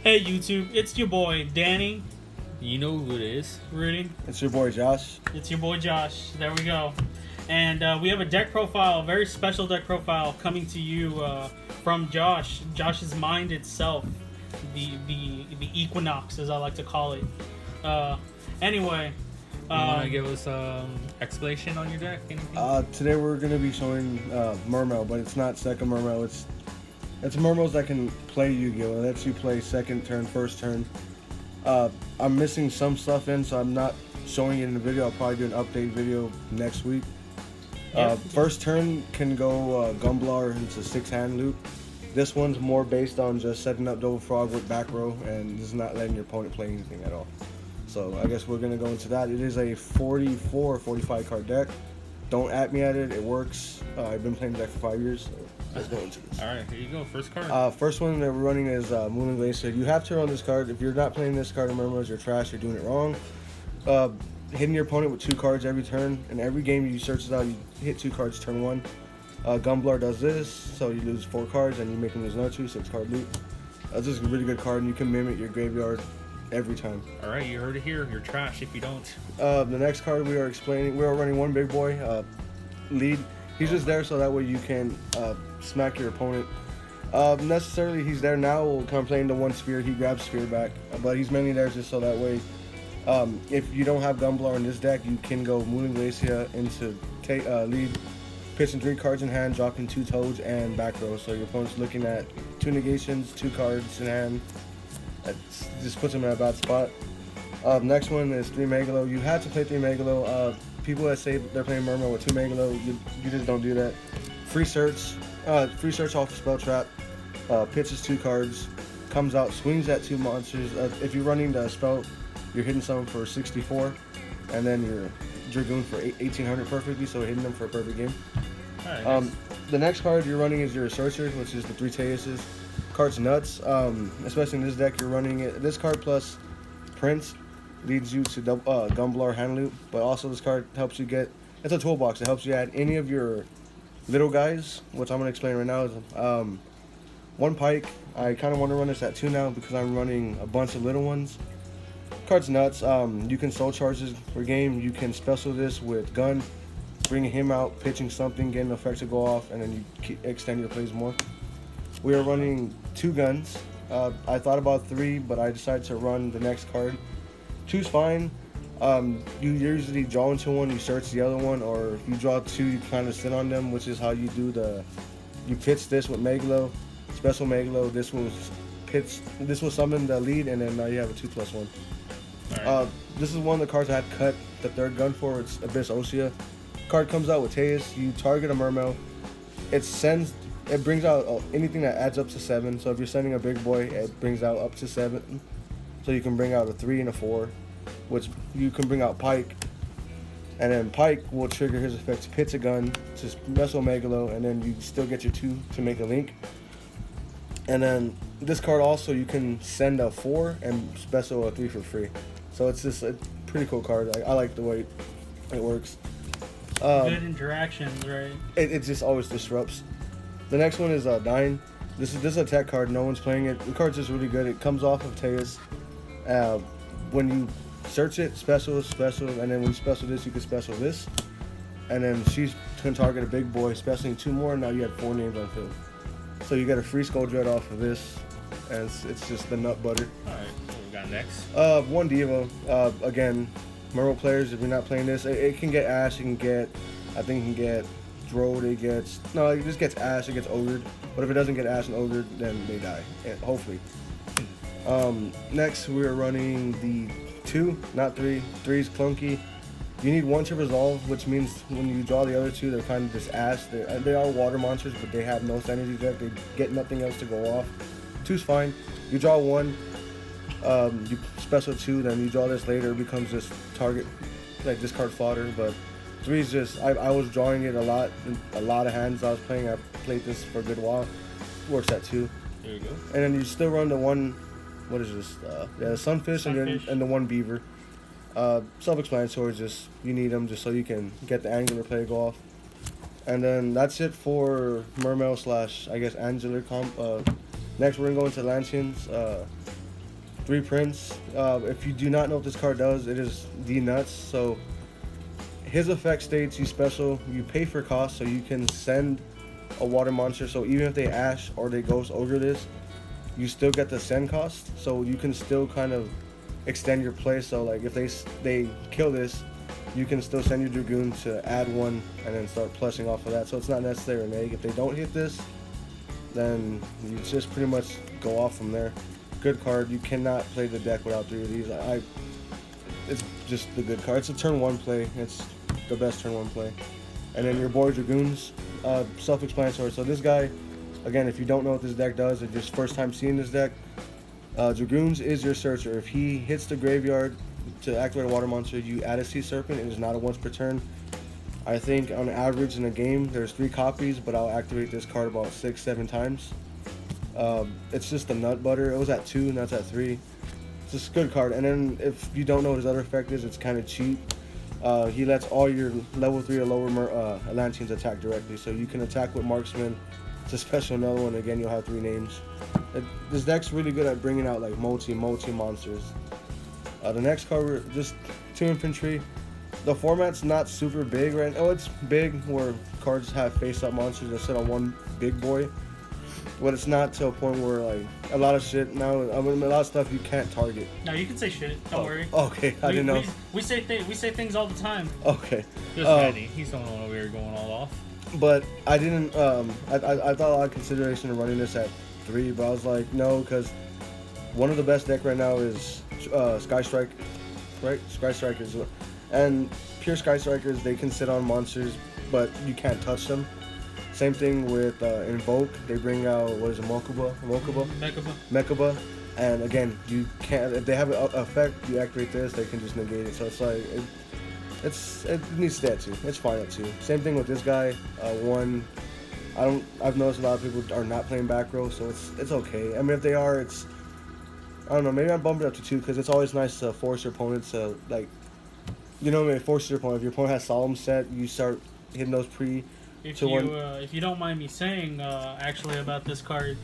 Hey YouTube, it's your boy Danny. You know who it is. Rudy. It's your boy Josh. It's your boy Josh. There we go. And we have a deck profile, a very special deck profile coming to you from Josh. Josh's mind itself, the Equinox, as I like to call it. Anyway, You want to give us explanation on your deck? Anything? Today we're gonna be showing Mermail, but it's not Sekka Mermail. It's Mermails that can play Yu-Gi-Oh! It lets you play second turn, first turn. I'm missing some stuff in, so I'm not showing it in the video. I'll probably do an update video next week. First turn can go Gumblar into 6-hand loop. This one's more based on just setting up Double Frog with back row and just not letting your opponent play anything at all. So I guess we're going to go into that. It is a 45 card deck. Don't at me at it. It works. I've been playing the deck for 5 years, so let's go into this. Alright, here you go. First card. First one that we're running is Moon and Glacier. You have to run this card. If you're not playing this card in Mermails, you're trash. You're doing it wrong. Hitting your opponent with 2 cards every turn. In every game you search this out, you hit 2 cards turn 1. Gumblar does this, so you lose 4 cards and you make him lose another 2, 6-card loop. This is a really good card, and you can mimic your graveyard every time. Alright, you heard it here. You're trash if you don't. The next card we are running one big boy, lead. He's just there so that way you can smack your opponent. Necessarily he's there now, we'll come playing the one sphere, he grabs sphere back. But he's mainly there just so that way, if you don't have Gumblar in this deck, you can go Moon and Glacier into lead, pitching 3 cards in hand, dropping 2 toads and back row. So your opponent's looking at 2 negations, 2 cards in hand. That just puts him in a bad spot. Next one is 3 Megalo. You have to play 3 Megalo. People that say they're playing Mermail with 2 Megalo, you just don't do that. Free search off the spell trap. Pitches 2 cards, comes out, swings at 2 monsters. If you're running the spell, you're hitting someone for 64, and then your Dragoon for 1800 perfectly, so hitting them for a perfect game. Alright, nice. The next card you're running is your Sorcerer, which is the 3 Teuses. Card's nuts, especially in this deck. You're running it. This card plus Prince leads you to Gumblar hand loop, but also this card helps you get, it's a toolbox. It helps you add any of your little guys, which I'm going to explain right now. Is 1 Pike. I kind of want to run this at 2 now because I'm running a bunch of little ones. Card's nuts. You can soul charge this per game. You can special this with Gun, bringing him out, pitching something, getting the effect to go off, and then you extend your plays more. We are running 2 guns. I thought about 3, but I decided to run the next card. 2's fine. You usually draw into one, you search the other one, or if you draw 2, you kind of sit on them, which is how you do you pitch this with Megalo, special Megalo. This will summon the lead, and then now you have a 2+1. Right. This is one of the cards I had cut the 3rd gun for. It's Abyss Osea. Card comes out with Teus. You target a Mermail. It brings out anything that adds up to 7. So if you're sending a big boy, it brings out up to 7. So you can bring out a 3 and a 4, which you can bring out Pike. And then Pike will trigger his effect to pitch a gun, to special Megalo, and then you still get your 2 to make a link. And then this card also, you can send a 4 and special a 3 for free. So it's just a pretty cool card. I like the way it works. Good interactions, right? It just always disrupts. The next one is Dying. This is a tech card. No one's playing it. The card's just really good. It comes off of Teus. When you search it, special, and then when you special this, you can special this. And then she's going to target a big boy, specialing 2 more. Now you have 4 names on field. So you get a free Skull Dread off of this, and it's just the nut butter. Alright, what we got next? 1 Diva. Again, Mermail players, if you're not playing this, it can get Ash, it can get Drode, it just gets Ash, it gets Ogred. But if it doesn't get Ash and Ogred, then they die, hopefully. Next, we're running the 2, not 3. 3's clunky. You need 1 to resolve, which means when you draw the other 2, they're kind of just Ash. They are water monsters, but they have no synergy deck. They get nothing else to go off. 2's fine. You draw 1, you special 2, then you draw this later, it becomes just target, like discard fodder. But 3's just, I was drawing it a lot of hands I was playing. I played this for a good while. Works at 2. There you go. And then you still run the 1, what is this? The Sunfish. And the 1 Beaver. Self-explanatory, just you need them just so you can get the angular play go off. And then that's it for Mermail / I guess Angular comp. Next we're gonna go into Atlanteans. 3 prints. If you do not know what this card does, it is the nuts. So his effect states you special, you pay for cost, so you can send a water monster. So even if they Ash or they Ghost Ogre this, you still get the send cost. So you can still kind of extend your play. So like if they kill this, you can still send your Dragoon to add 1 and then start plussing off of that. So it's not necessarily an egg. If they don't hit this, then you just pretty much go off from there. Good card. You cannot play the deck without 3 of these. It's just the good card. It's a turn 1 play. It's the best turn 1 play. And then your boy Dragoons, self-explanatory. So this guy, again, if you don't know what this deck does, if you're first time seeing this deck, Dragoons is your searcher. If he hits the graveyard to activate a water monster, you add a Sea Serpent. It is not a once per turn. I think on average in a game there's 3 copies, but I'll activate this card about 6-7 times. It's just a nut butter. It was at 2 and that's at 3. It's just a good card. And then if you don't know what his other effect is, it's kind of cheap. He lets all your level 3 or lower Atlanteans attack directly, so you can attack with Marksman. It's a special another one. Again, you'll have 3 names. This deck's really good at bringing out like multi monsters. The next card, just 2 infantry. The format's not super big right now. Oh, it's big where cards have face-up monsters instead of 1 big boy. But it's not to a point where like a lot of shit now. I mean, a lot of stuff you can't target. No, you can say shit. Don't worry. Okay, I didn't know. We say things all the time. Okay. Just Eddie. He's the one over here going all off. But I didn't. I thought a lot of consideration of running this at 3, but I was like, no, because one of the best deck right now is Sky Strike, right? Sky Strikers, and pure Sky Strikers. They can sit on monsters, but you can't touch them. Same thing with Invoke. They bring out, what is it, Mekaba. And again, you can't, if they have an effect, you activate this, they can just negate it. So it's like, it needs to stay at 2. It's fine at 2. Same thing with this guy. 1, I've noticed a lot of people are not playing back row, so it's okay. I mean, if they are, I don't know, maybe I'm bumping it up to 2 because it's always nice to force your opponent to, like, you know what I mean, force your opponent. If your opponent has Solemn set, you start hitting those If you don't mind me saying, actually about this card,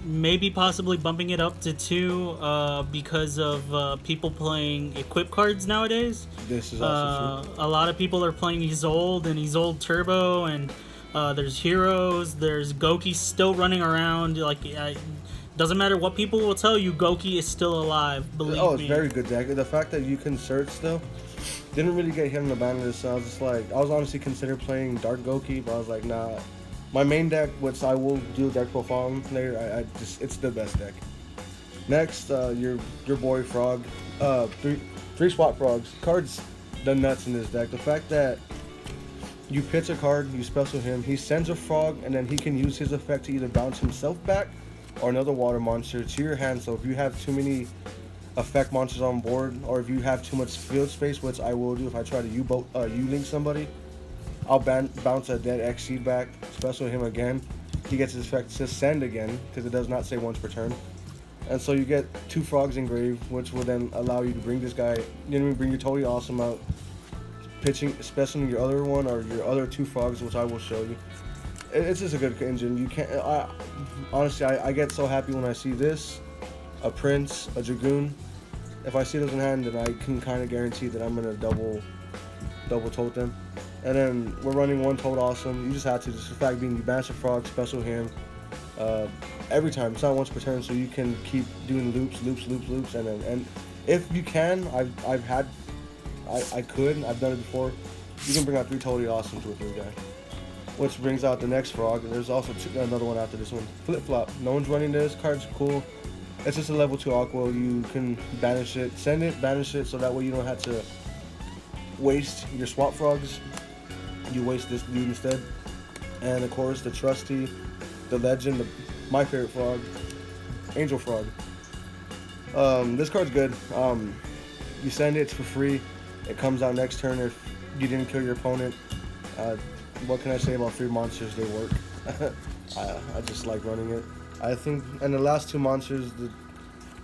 maybe possibly bumping it up to 2 because of people playing equip cards nowadays. This is also true. A lot of people are playing Isolde and Isolde Turbo, and there's Heroes, there's Goki still running around. Like, doesn't matter what people will tell you, Goki is still alive. Believe me. Oh, it's very good deck. The fact that you can search still. Didn't really get hit in the banner, so I was just like, I was honestly considering playing Dark Goki, but I was like, nah. My main deck, which I will do a deck profile on later, it's the best deck. Next, your boy Frog, 3 swap frogs. Cards the nuts in this deck. The fact that you pitch a card, you special him, he sends a frog, and then he can use his effect to either bounce himself back or another water monster to your hand. So if you have too many effect monsters on board, or if you have too much field space, which I will do if I try to U-link somebody, I'll bounce a dead X-Seed back, special him again. He gets his effect to send again, because it does not say once per turn. And so you get 2 frogs engraved, which will then allow you to bring this guy, you know, bring your totally awesome out, pitching, specing your other one, or your other 2 frogs, which I will show you. It's just a good engine. You can't, honestly, I get so happy when I see this, a Prince, a Dragoon. If I see those in hand, then I can kind of guarantee that I'm gonna double tote them. And then we're running 1 tote awesome. You just have to, just the fact being you banish a frog, special him every time. It's not once per turn, so you can keep doing loops, and if you can, I've done it before. You can bring out 3 totally awesome with this guy. Which brings out the next frog. There's also another one after this one. Flip flop. No one's running this. Card's cool. It's just a level 2 aqua. You can banish it, send it, banish it, so that way you don't have to waste your swap frogs. You waste this dude instead. And of course, the trusty, the legend, my favorite frog, Angel Frog. This card's good. You send it, it's for free. It comes out next turn if you didn't kill your opponent. What can I say about free monsters? They work. I just like running it. I think, and the last 2 monsters, the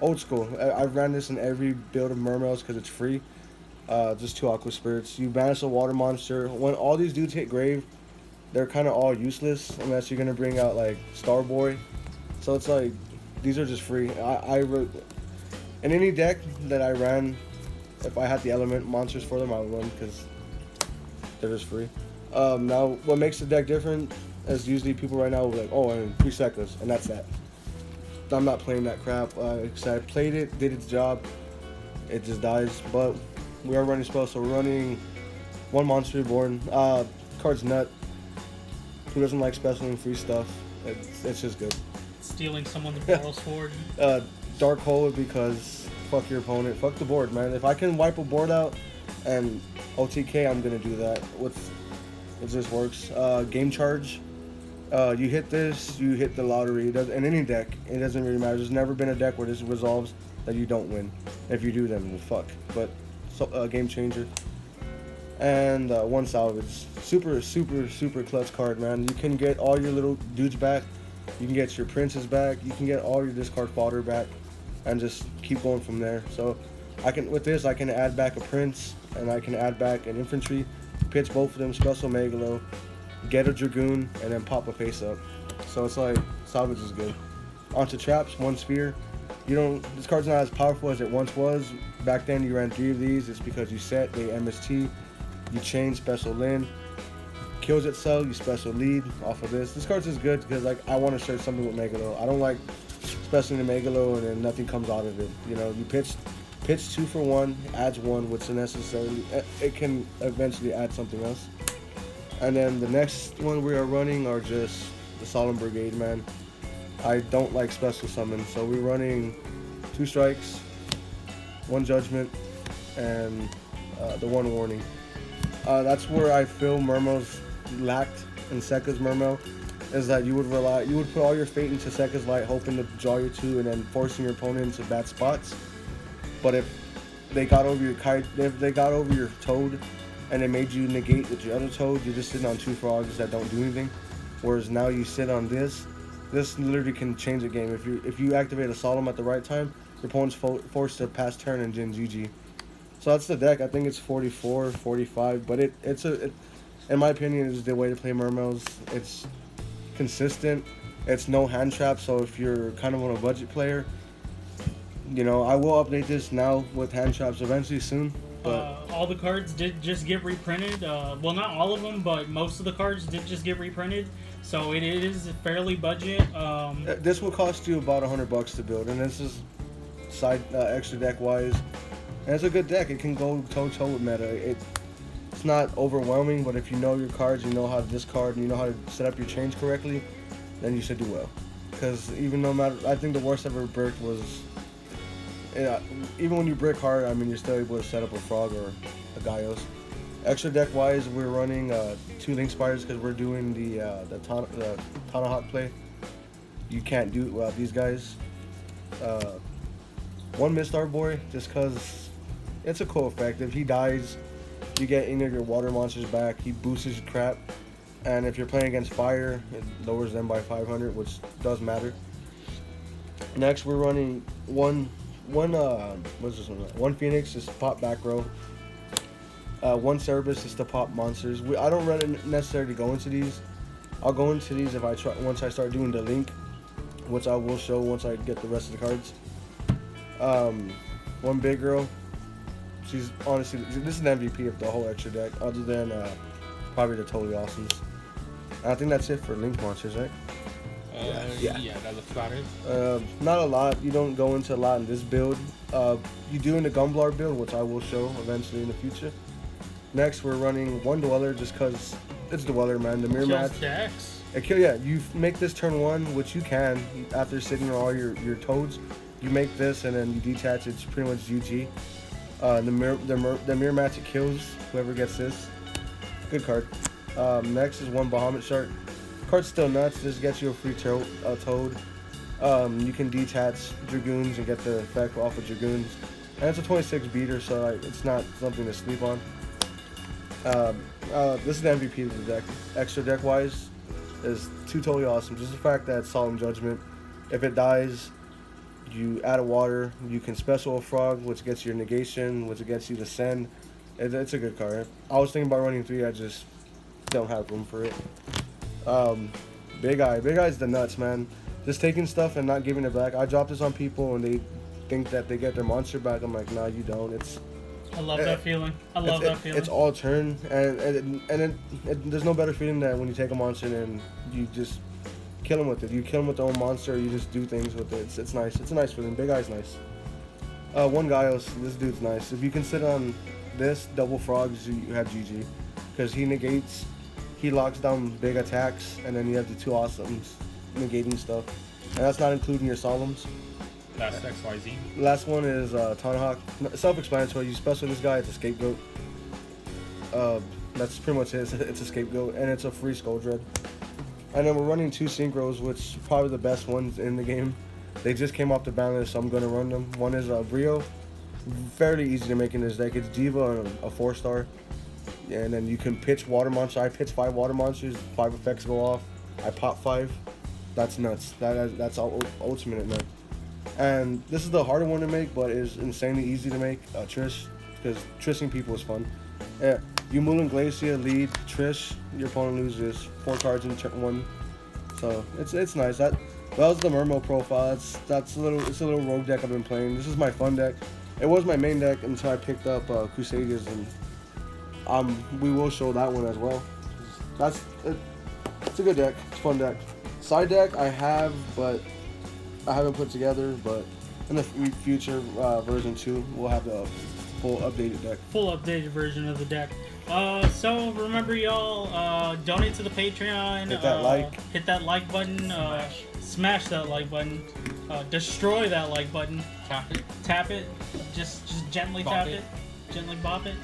old school. I've ran this in every build of Mermails because it's free. Just 2 Aqua Spirits. You banish a water monster. When all these dudes hit grave, they're kind of all useless unless you're gonna bring out like Starboy. So it's like these are just free. in any deck that I ran, if I had the element monsters for them, I would run because they're just free. Now, what makes the deck different is usually people right now will be like, oh, and 3 Sekkas, and that's that. I'm not playing that crap. Cause I played it, did its job, it just dies. But we are running spells, so we're running 1 Monster Reborn. Card's nut. Who doesn't like special and free stuff? It's just good. Stealing someone's moral sword. Dark Hole because fuck your opponent, fuck the board, man. If I can wipe a board out and OTK, I'm gonna do that. It just works. Game charge. You hit this, you hit the lottery. In any deck, it doesn't really matter. There's never been a deck where this resolves that you don't win. If you do, then well, fuck. But game changer. And 1 salvage. Super, super, super clutch card, man. You can get all your little dudes back. You can get your princes back. You can get all your discard fodder back, and just keep going from there. So, with this, I can add back a prince, and I can add back an infantry, pitch both of them, special Megalo, get a dragoon, and then pop a face up. So it's like salvage is good. Onto traps, 1 sphere. This card's not as powerful as it once was. Back then you ran 3 of these. It's because you set the MST, you chain special Lin, kills itself, you special lead off of this. This card's just good because like I want to search something with Megalo. I don't like special the Megalo and then nothing comes out of it. You pitch 2 for 1, adds 1, which necessarily it can eventually add something else. And then the next one we are running are just the Solemn Brigade, man. I don't like special summon, so we're running 2 strikes, 1 judgment, and the 1 warning. That's where I feel Mermail's lacked in Sekka's Mermail, is that you would put all your fate into Sekka's Light, hoping to draw your 2 and then forcing your opponent into bad spots. But if they got over your Toad, and it made you negate with your other Toad, you're just sitting on 2 frogs that don't do anything. Whereas now you sit on this literally can change the game. If you activate a Solemn at the right time, your opponent's forced to pass turn and then GG. So that's the deck. I think it's 44, 45, but in my opinion, is the way to play Mermails. It's consistent. It's no hand trap, so if you're kind of on a budget player, I will update this now with hand traps eventually soon. But all the cards did just get reprinted. Well, not all of them, but most of the cards did just get reprinted. So it is fairly budget. This will cost you about $100 to build, and this is side extra deck wise. And it's a good deck. It can go toe-to-toe with meta. It's not overwhelming, but if you know your cards, you know how to discard, and you know how to set up your chains correctly, then you should do well. Because I think the worst ever bricked was, even when you brick hard, you're still able to set up a frog or a Gaios. Extra deck wise, we're running 2 Link Spiders because we're doing the Tanahawk play. You can't do these guys. 1 Mistar Boy, just because it's a cool effect. If he dies, you get any of your water monsters back. He boosts your crap, and if you're playing against fire, it lowers them by 500, which does matter. Next, we're running one Phoenix just to pop back row. 1 Cerberus is to pop monsters. I don't necessarily go into these. I'll go into these once I start doing the link, which I will show once I get the rest of the cards. 1 Big Girl. She's honestly, this is an MVP of the whole extra deck, other than probably the Totally Awesomes. I think that's it for link monsters, right? Yeah, that looks about it. Not a lot. You don't go into a lot in this build. You do in the Gumblar build, which I will show eventually in the future. Next, we're running 1 Dweller just because it's Dweller, man. The mirror match. You make this turn 1, which you can after sitting on all your Toads. You make this and then you detach. It's pretty much GG. The mirror match, it kills whoever gets this. Good card. Next is 1 Bahamut Shark. Card's still nuts. This gets you a free Toad. You can detach Dragoons and get the effect off of Dragoons. And it's a 26 beater, so it's not something to sleep on. This is the MVP of the deck. Extra deck wise is 2 Totally Awesome. Just the fact that Solemn Judgment, if it dies, you add a water, you can special a frog, which gets your negation, which gets you the send. It's a good card. I was thinking about running 3, I just don't have room for it. Big Eye. Big Eye's the nuts, man. Just taking stuff and not giving it back. I dropped this on people and think that they get their monster back. I'm like, nah, you don't. I love that feeling. I love that feeling. It's all turn, and there's no better feeling than when you take a monster and you just kill them with it. You kill them with their own monster, or you just do things with it. It's nice. It's a nice feeling. Big Eye's nice. One guy, this dude's nice. If you can sit on this double frogs, you have GG, because he locks down big attacks, and then you have the 2 awesomes negating stuff, and that's not including your solemns. That's XYZ. Last one is Tonhawk. Self-explanatory. You special this guy. It's a scapegoat. That's pretty much it. It's a scapegoat, and it's a free Skull Dread. And then we're running 2 synchros, which are probably the best ones in the game. They just came off the ban list, so I'm gonna run them. One is Brio. Fairly easy to make in this deck. It's Diva and a 4-star. Yeah, and then you can pitch water monster. I pitch 5 water monsters. 5 effects go off. I pop 5. That's nuts. That's all ultimate nut. And this is the harder one to make, but it's insanely easy to make. Trish, because trishing people is fun. Yeah, you Mulan Glacier lead Trish. Your opponent loses 4 cards in turn 1. So it's nice. That was the Mermail profile. It's a little rogue deck I've been playing. This is my fun deck. It was my main deck until I picked up Crusaders, and we will show that one as well. It's a good deck. It's a fun deck. Side deck I have, but I haven't put together. But in the future version 2, we'll have the full updated deck. Full updated version of the deck. So remember, y'all, donate to the Patreon. Hit that like button. Smash that like button. Destroy that like button. Tap it. Just gently tap it. Gently bop it.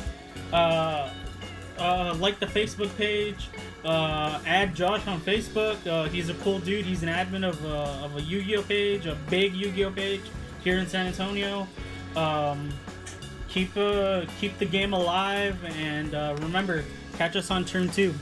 Like the Facebook page. Add Josh on Facebook. He's a cool dude. He's an admin of a Yu-Gi-Oh page, a big Yu-Gi-Oh page here in San Antonio. Keep the game alive, and remember, catch us on turn 2.